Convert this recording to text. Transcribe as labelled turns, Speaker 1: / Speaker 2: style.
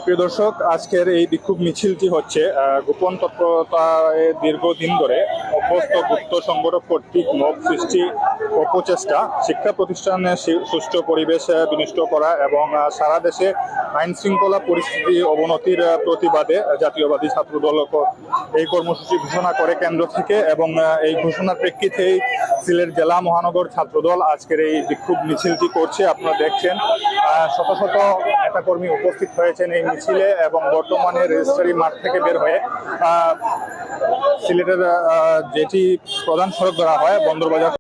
Speaker 1: প্রিয় দর্শক, আজকের এই বিক্ষোভ মিছিলটি হচ্ছে গোপন তৎপরতায় দীর্ঘদিন ধরে অভ্যস্ত গুপ্ত সংগঠক কর্তৃক মব সৃষ্টি ও প্রচেষ্টা, শিক্ষা প্রতিষ্ঠানে সুষ্ঠু পরিবেশ বিনষ্ট করা এবং সারা দেশে আইন শৃঙ্খলা পরিস্থিতি অবনতির প্রতিবাদে জাতীয়বাদী ছাত্রদল এই কর্মসূচি ঘোষণা করে কেন্দ্র থেকে। এবং এই ঘোষণার প্রেক্ষিতেই সিলেট জেলা মহানগর ছাত্রদল আজকের এই বিক্ষোভ মিছিলটি করছে। আপনারা দেখছেন শত শত নেতাকর্মী উপস্থিত হয়েছেন এই মিছিলে এবং বর্তমানে রেজিস্ট্রারি মাঠ থেকে বের হয়ে সিলেটের যেটি প্রধান সড়ক ধরা হয় বন্দরবাজার